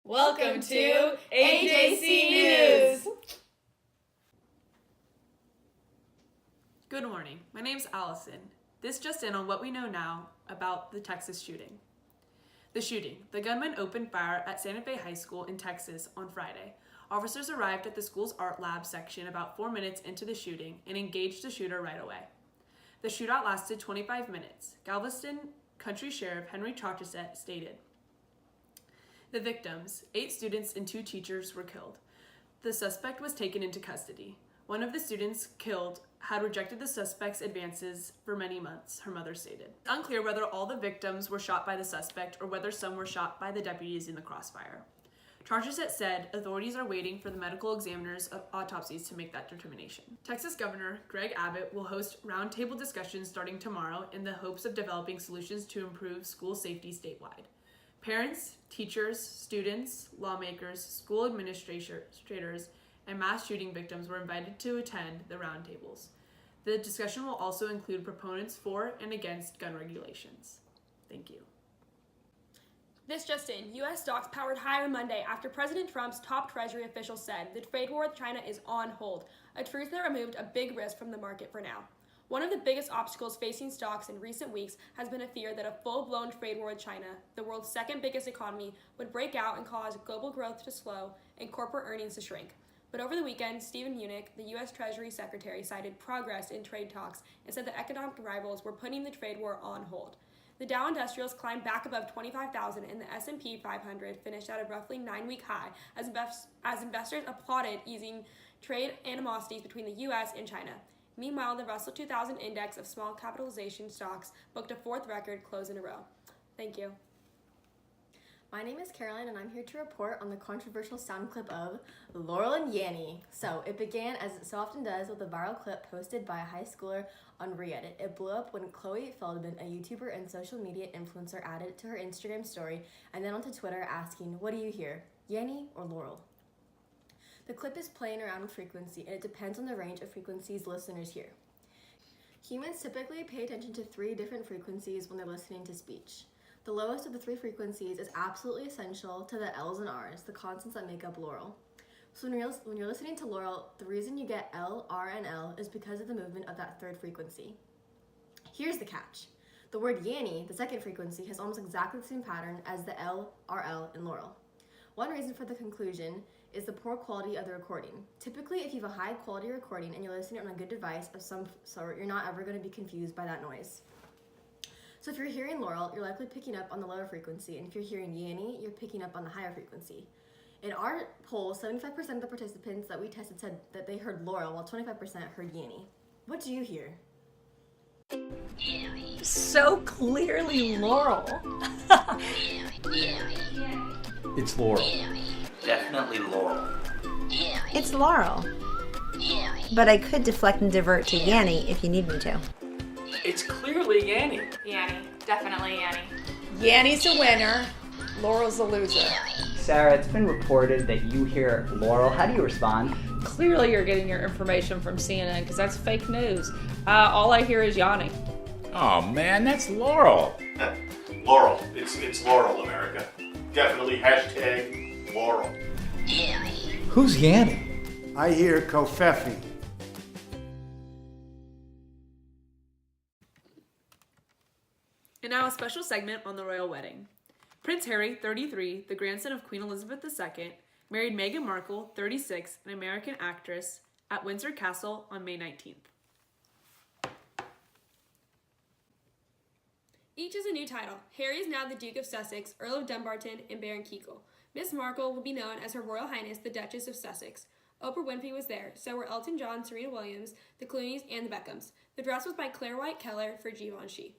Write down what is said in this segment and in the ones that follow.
Welcome to AJC News! Good morning. My name's Allison. This just in on what we know now about the Texas shooting. The shooting. The gunman opened fire at Santa Fe High School in Texas on Friday. Officers arrived at the school's art lab section about 4 minutes into the shooting and engaged the shooter right away. The shootout lasted 25 minutes. Galveston Country Sheriff Henry Charteset stated, "The victims, 8 students and 2 teachers, were killed. The suspect was taken into custody. One of the students killed had rejected the suspect's advances for many months," her mother stated. It's unclear whether all the victims were shot by the suspect or whether some were shot by the deputies in the crossfire. Charteset said authorities are waiting for the medical examiner's autopsies to make that determination. Texas Governor Greg Abbott will host roundtable discussions starting tomorrow in the hopes of developing solutions to improve school safety statewide. Parents, teachers, students, lawmakers, school administrators, and mass shooting victims were invited to attend the roundtables. The discussion will also include proponents for and against gun regulations. Thank you. This just in, U.S. stocks powered higher Monday after President Trump's top Treasury officials said the trade war with China is on hold, a truth that removed a big risk from the market for now. One of the biggest obstacles facing stocks in recent weeks has been a fear that a full-blown trade war with China, the world's second biggest economy, would break out and cause global growth to slow and corporate earnings to shrink. But over the weekend, Steven Mnuchin, the U.S. Treasury Secretary, cited progress in trade talks and said that economic rivals were putting the trade war on hold. The Dow Industrials climbed back above 25,000 and the S&P 500 finished at a roughly 9-week high as investors applauded easing trade animosities between the U.S. and China. Meanwhile, the Russell 2000 index of small capitalization stocks booked a 4th record close in a row. Thank you. My name is Caroline, and I'm here to report on the controversial sound clip of Laurel and Yanny. So, it began, as it so often does, with a viral clip posted by a high schooler on Reddit. It blew up when Chloe Feldman, a YouTuber and social media influencer, added it to her Instagram story and then onto Twitter asking, "What do you hear, Yanny or Laurel?" The clip is playing around with frequency, and it depends on the range of frequencies listeners hear. Humans typically pay attention to 3 different frequencies when they're listening to speech. The lowest of the 3 frequencies is absolutely essential to the L's and R's, the constants that make up Laurel. So when you're listening to Laurel, the reason you get L, R, and L is because of the movement of that 3rd frequency. Here's the catch. The word Yanny, the 2nd frequency, has almost exactly the same pattern as the L, RL in Laurel. One reason for the conclusion is the poor quality of the recording. Typically, if you have a high quality recording and you're listening on a good device of some sort, you're not ever going to be confused by that noise. So if you're hearing Laurel, you're likely picking up on the lower frequency, and if you're hearing Yanny, you're picking up on the higher frequency. In our poll, 75% of the participants that we tested said that they heard Laurel, while 25% heard Yanny. What do you hear? So clearly Laurel. It's Laurel. Definitely Laurel. It's Laurel. But I could deflect and divert to Yanny if you need me to. It's clearly Yanny. Yanny. Definitely Yanny. Yanny's a winner, Laurel's a loser. Sarah, it's been reported that you hear Laurel. How do you respond? Clearly you're getting your information from CNN because that's fake news. All I hear is Yanni. Oh man, that's Laurel. Laurel. It's Laurel, America. Definitely hashtag Laurel. Who's Yanny? I hear Kofefi. And now a special segment on the royal wedding. Prince Harry, 33, the grandson of Queen Elizabeth II, married Meghan Markle, 36, an American actress, at Windsor Castle on May 19th. Each is a new title. Harry is now the Duke of Sussex, Earl of Dumbarton, and Baron Kegel. Miss Markle will be known as Her Royal Highness the Duchess of Sussex. Oprah Winfrey was there, so were Elton John, Serena Williams, the Clooneys, and the Beckhams. The dress was by Claire White Keller for Givenchy.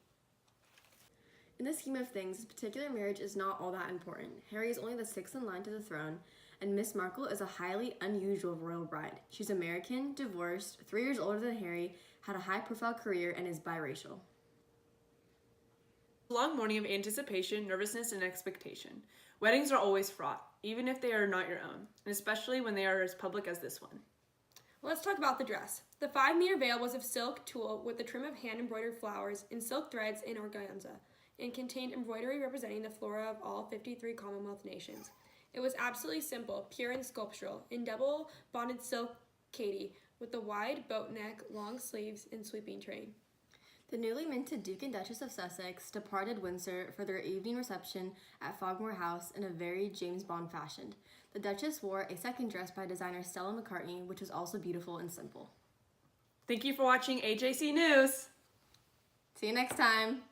In the scheme of things, this particular marriage is not all that important. Harry is only the 6th in line to the throne, and Miss Markle is a highly unusual royal bride. She's American, divorced, 3 years older than Harry, had a high-profile career, and is biracial. A long morning of anticipation, nervousness, and expectation. Weddings are always fraught, even if they are not your own, and especially when they are as public as this one. Let's talk about the dress. The 5-meter veil was of silk tulle with a trim of hand-embroidered flowers in silk threads and organza, and contained embroidery representing the flora of all 53 Commonwealth nations. It was absolutely simple, pure and sculptural, in double bonded silk Katie, with a wide boat neck, long sleeves, and sweeping train. The newly minted Duke and Duchess of Sussex departed Windsor for their evening reception at Frogmore House in a very James Bond fashion. The Duchess wore a second dress by designer Stella McCartney, which was also beautiful and simple. Thank you for watching AJC News. See you next time.